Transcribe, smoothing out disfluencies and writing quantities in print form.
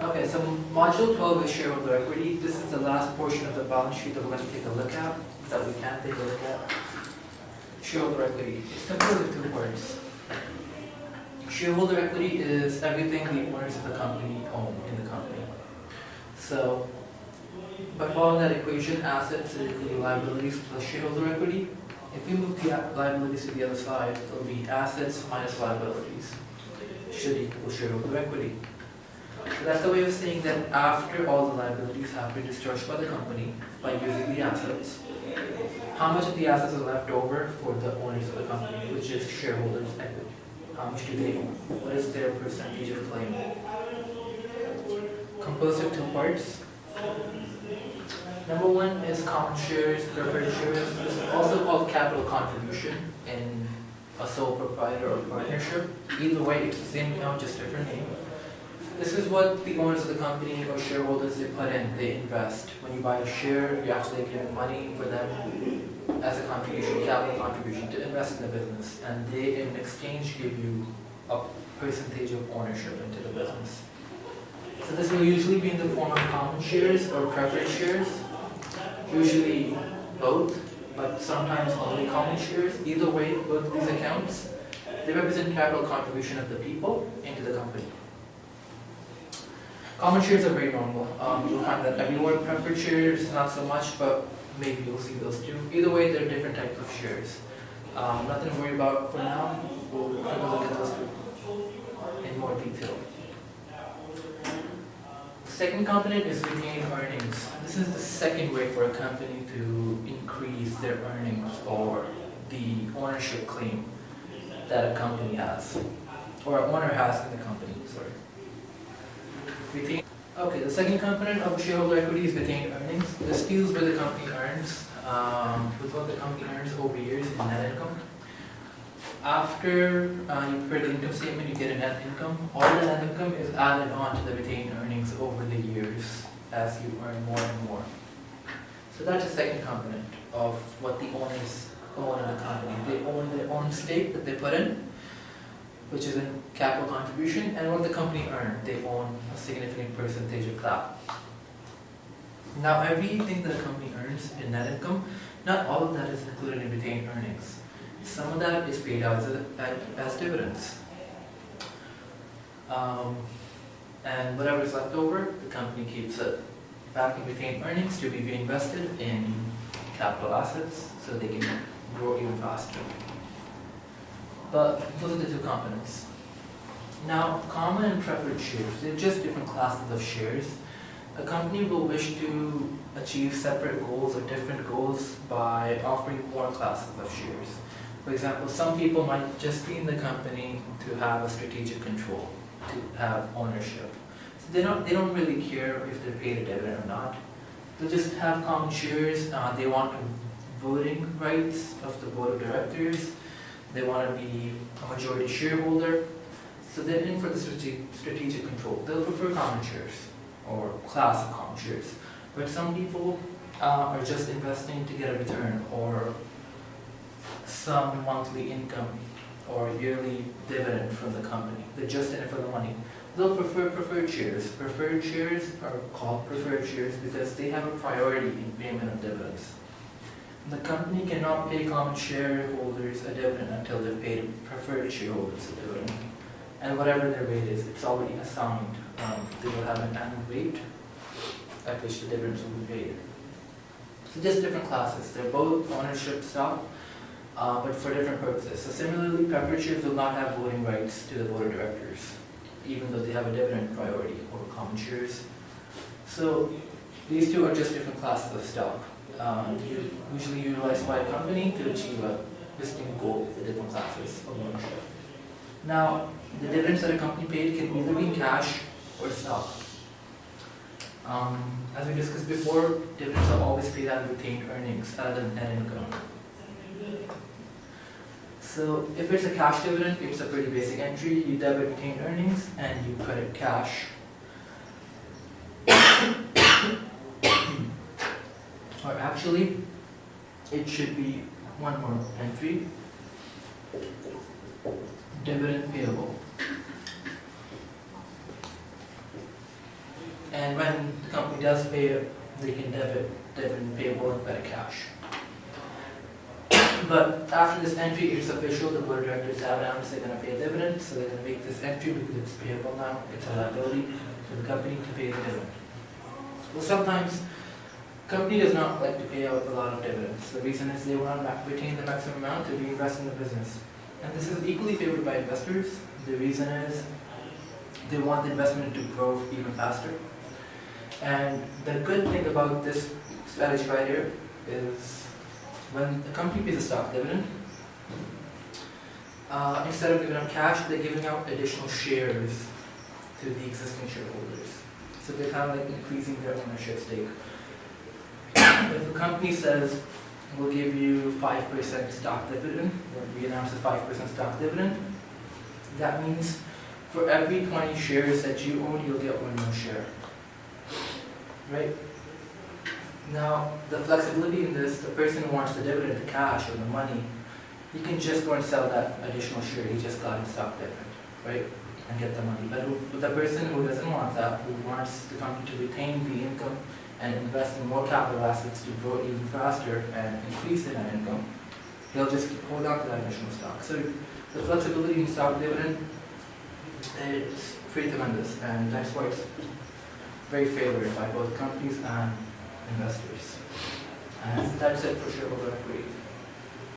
Okay, so module 12 is shareholder equity. This is the last portion of the balance sheet that we're going to take a look at, that we can take a look at. Shareholder equity. It's composed of two parts. Shareholder equity is everything the owners of the company own in the company. So, by following that equation, assets are equal to liabilities plus shareholder equity. If we move the liabilities to the other side, it'll be assets minus liabilities should equal shareholder equity. So that's the way of saying that after all the liabilities have been discharged by the company by using the assets, how much of the assets are left over for the owners of the company, which is shareholders' equity? How much do they own? What is their percentage of claim? Composed of two parts. Number one is common shares, preferred shares. This is also called capital contribution in a sole proprietor or partnership. Either way, it's the same account, just different name. This is what the owners of the company or shareholders, they put in, they invest. When you buy a share, you actually give money for them as a contribution, capital contribution to invest in the business. And they, in exchange, give you a percentage of ownership into the business. So this will usually be in the form of common shares or preferred shares. Usually both, but sometimes only common shares. Either way, both of these accounts, they represent capital contribution of the people into the company. Common shares are very normal. You'll find that everywhere. Preferred shares, not so much, but maybe you'll see those too. Either way, there are different types of shares. Nothing to worry about for now. We'll take a look at those two in more detail. The second component is retained earnings. This is the second way for a company to increase their earnings or the ownership claim that a company has, or an owner has in the company, sorry. Okay, the second component of shareholder equity is retained earnings. This deals with the company earns, with what the company earns over years in net income. After you prepare the income statement, you get a net income. All the net income is added on to the retained earnings over the years as you earn more and more. So that's the second component of what the owners own in the company. They own their own stake that they put in, which is a capital contribution, and what the company earned, they own a significant percentage of that. Now, everything that a company earns in net income, not all of that is included in retained earnings. Some of that is paid out as dividends. And whatever is left over, the company keeps it back in retained earnings to be reinvested in capital assets so they can grow even faster. But those are the two components. Now, common and preferred shares, they're just different classes of shares. A company will wish to achieve separate goals or different goals by offering more classes of shares. For example, some people might just be in the company to have a strategic control, to have ownership. So they don't really care if they're paid a dividend or not. They just have common shares. They want voting rights of the board of directors. They want to be a majority shareholder. So they're in for the strategic control. They'll prefer common shares or class of common shares. But some people are just investing to get a return or some monthly income or yearly dividend from the company. They're just in it for the money. They'll prefer preferred shares. Preferred shares are called preferred shares because they have a priority in payment of dividends. The company cannot pay common shareholders a dividend until they've paid preferred shareholders a dividend. And whatever their rate is, it's already assigned. They will have an annual rate at which the dividends will be paid. So just different classes. They're both ownership stock, but for different purposes. So similarly, preferred shares will not have voting rights to the board of directors, even though they have a dividend priority over common shares. So these two are just different classes of stock. Usually utilized by a company to achieve a distinct goal for different classes of ownership. Now, the dividends that a company paid can either be in cash or stock. As we discussed before, dividends are always paid out of retained earnings rather than net income. So if it's a cash dividend, it's a pretty basic entry. You debit retained earnings and you credit cash. Or actually, it should be one more entry. Dividend payable. and when the company does pay it, they can debit dividend payable and credit cash. But after this entry, it's official, the board of directors have announced they're going to pay a dividend, so they're going to make this entry because it's payable now, it's a liability to the company to pay the dividend. Well, sometimes company does not like to pay out a lot of dividends. The reason is they want to retain the maximum amount to reinvest in the business. And this is equally favored by investors. The reason is they want the investment to grow even faster. And the good thing about this strategy right here is when the company pays a stock dividend, instead of giving out cash, they're giving out additional shares to the existing shareholders. So they're kind of like increasing their ownership stake. If a company says, we'll give you 5% stock dividend, or we announce a 5% stock dividend, that means for every 20 shares that you own, you'll get one more share. Right? Now, the flexibility in this, the person who wants the dividend, the cash or the money, he can just go and sell that additional share he just got in stock dividend, right? And get the money. But the person who doesn't want that, who wants the company to retain the income and invest in more capital assets to grow even faster and increase the net income, he'll just hold on to that additional stock. So the flexibility in stock dividend is pretty tremendous, and that's why it's very favored by both companies and investors. And that's it for shareholder equity.